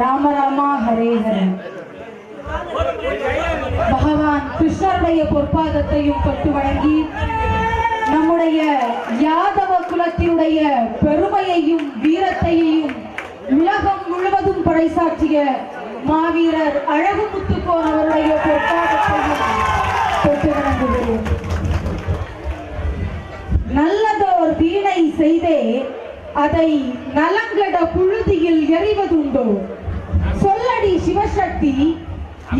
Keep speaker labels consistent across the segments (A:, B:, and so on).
A: ராம ராமா ஹரே ஹரே. பகவான் கிருஷ்ணருடைய பொற்பாதத்தையும் தொட்டு வணங்கி நம்முடைய யாதவ குலத்தினுடைய பெருமையையும் வீரத்தையும் உலகம் முழுவதும் பறைசாற்றிய மாவீரர் அழகு முத்துக்கோன் அவருடைய பொற்பாதத்தையும் தொட்டு வணங்குகிறேன். நல்லதோர் வீணை செய்தே அதை நலங்கட புழுதியில் எறிவதுண்டோ? சொல்லடி சிவசக்தி,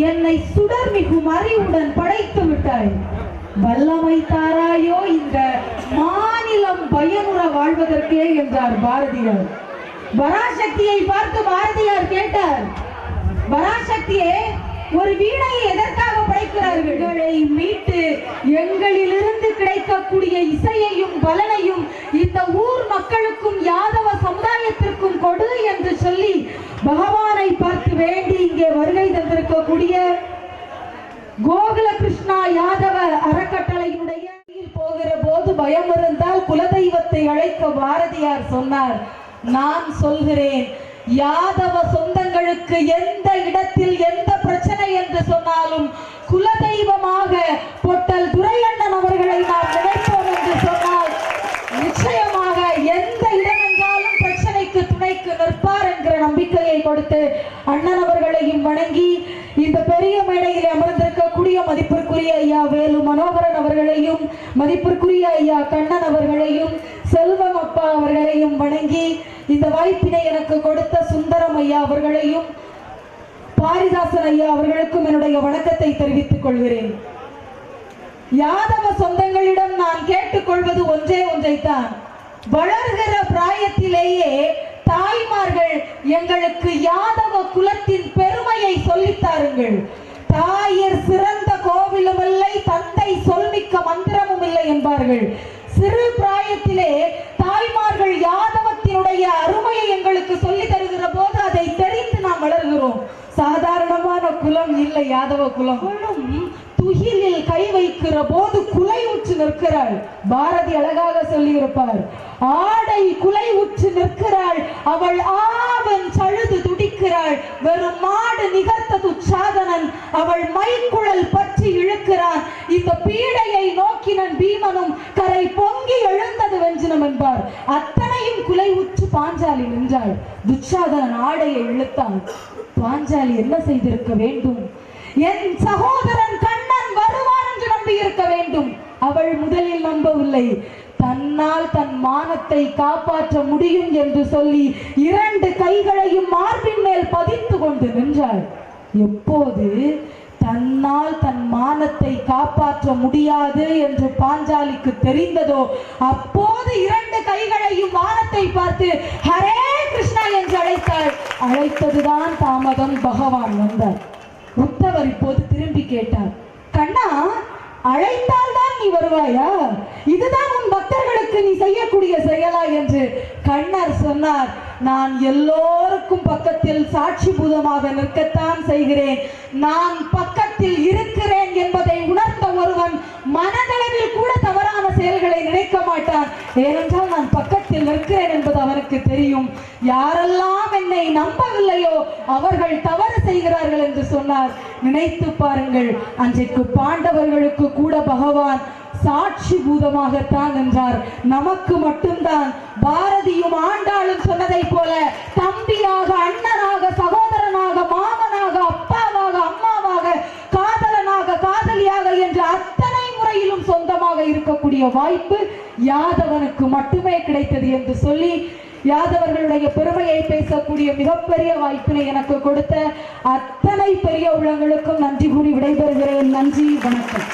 A: என்னை சுடர்மிகு அறிவுடன் படைத்து விட்டாய். வல்லமை தாராயோ இந்த மாநிலம் பயனுற வாழ்வதற்கே என்றார் பாரதியார். பராசக்தியை பார்த்து பாரதியார் கேட்டார், பராசக்தியே, ஒரு வீணையை எதற்காக படைக்கிறார்கள்? மீட்டு எங்களிலிருந்து கிடைக்கக்கூடிய இசையையும் பலனையும் இந்த ஊர் மக்களுக்கும் யாதவ சமுதாயத்திற்கும் கொடு என்று சொல்லி பகவானை பார்த்து வேண்டி இங்கே வருகை தந்திருக்கக்கூடிய கோகுல கிருஷ்ணா யாதவ அறக்கட்டளையினுடைய போகிற போது பயம் இருந்தால் குலதெய்வத்தை அழைக்க பாரதியார் சொன்னார். நான் சொல்கிறேன், யாதவ சொந்தங்களுக்கு எந்த இடத்தில் எந்த பிரச்சனை என்று சொன்னாலும் குலதெய்வமாக பொட்டல் துரையண்ணன் அவர்களை நாம் நினைப்போம் என்று சொன்னால் நிச்சயமாக எந்த இடம் என்றாலும் பிரச்சனைக்கு துணைக்கு நிற்பார் என்கிற நம்பிக்கையை கொடுத்து அண்ணன் அவர்களையும் வணங்கி இந்த பெரிய மேடையில் அமர்ந்திருக்கக்கூடிய மதிப்பிற்குரிய ஐயா வேலு மனோகரன் அவர்களையும் மதிப்பிற்குரிய ஐயா கண்ணன் அவர்களையும் செல்வம் அப்பா அவர்களையும் வணங்கி இந்த வாய்ப்பினை எனக்கு கொடுத்த சுந்தரம் ஐயா அவர்களையும் பாரிதாசன் ஐயா அவர்களுக்கும் என்னுடைய வணக்கத்தை தெரிவித்துக் கொள்கிறேன். யாதவ சொந்தங்களிடம் நான் கேட்டுக்கொள்வது ஒன்றே ஒன்றைத்தான். வளர்கிற பிராயத்திலேயே தாய்மார்கள் எங்களுக்கு யாதவ குலத்தின் பெருமையை சொல்லித்தாருங்கள். தாயர் சிறந்த கோவிலும் இல்லை, தந்தை சொல்மிக்க மந்திரமும் இல்லை என்பார்கள். சிறு பிராயத்திலே தாய்மார்கள் யாதவத்தினுடைய அருமையை எங்களுக்கு சொல்லி தருகிற போது அதை தெரிந்து நாம் வளர்கிறோம். சாதாரணமான குலம் இல்லை யாதவ குலம். துகிலில் கை வைக்கிற போது குலை உற்று நிற்கிறாள். பாரதி அழகாக சொல்லி இருப்பார், ஆடை குலை உற்று நிற்கிறாள், அவள் ஆவன் சழுது துடிக்கிறாள். வெறும் மாடு நிகர்த்த துச்சாதனன் அவள் மைக்குழல் பற்றி இழுக்கிறான். இந்த பீடையை நோக்கினன் பீமனும் கரை பொங்கி எழுந்தது வெஞ்சினம் என்பார். அத்தனையும் குலை உற்று பாஞ்சாலி நின்றாள். துச்சாதனன் ஆடையை இழுத்தான். பாஞ்சாலி என்ன செய்திருக்க வேண்டும்? என் சகோதரன் கண்ணன் வருவான் என்று நம்பி இருக்க வேண்டும். அவள் முதலில் நம்பவில்லை. தன்னால் தன் மானத்தை காப்பாற்ற முடியும் என்று சொல்லி 2 கைகளையும் மார்பின் மேல் பதித்து கொண்டு நின்றாள். எப்போது தன்னால் தன் மானத்தை காப்பாற்ற முடியாது என்று பாஞ்சாலிக்கு தெரிந்ததோ அப்போது 2 கைகளையும் வானத்தை பார்த்து ஹரே கிருஷ்ணா என்று அழைத்தாள். அழைத்ததுதான் தாமதம். பகவான் வந்தார். உத்தவர் இப்போது திரும்பி கேட்டார், கண்ணா, அழைத்தால் தான் நீ வருவாயா? இதுதான் உன் பக்தர்களுக்கு நீ செய்யக்கூடிய செயலா என்று கண்ணர் சொன்னார். நான் எல்லோருக்கும் பக்கத்தில் சாட்சி பூதமாக நிற்கத்தான் செய்கிறேன். நான் பக்கத்தில் இருக்கிறேன் என்பதை உணர்ந்த ஒருவன் மனதளவில் கூட தவறான செயல்களை நினைக்க மாட்டான். ஏனென்றால் நான் பக்கத்தில் நிற்கிறேன் என்பது அவனுக்கு தெரியும். யாரெல்லாம் என்னை நம்பவில்லையோ அவர்கள் தவறு செய்கிறார்கள் என்று சொன்னார். நினைத்து பாருங்கள், அன்றைக்கு பாண்டவர்களுக்கு கூட பகவான் சாட்சி பூதமாகத்தான் என்றார். நமக்கு மட்டும்தான் பாரதியும் ஆண்டாளும் சொன்னதை போல தம்பியாக, அண்ணனாக, சகோதரனாக, மாமனாக, அப்பாவாக, அம்மாவாக, காதலனாக, காதலியாக என்று அத்தனை முறையிலும் சொந்தமாக இருக்கக்கூடிய வாய்ப்பு யாதவனுக்கு மட்டுமே கிடைத்தது என்று சொல்லி யாதவர்களுடைய பெருமையை பேசக்கூடிய மிகப்பெரிய வாய்ப்பினை எனக்கு கொடுத்த அத்தனை பெரிய உள்ளங்களுக்கும் நன்றி கூறி விடைபெறுகிறேன். நன்றி, வணக்கம்.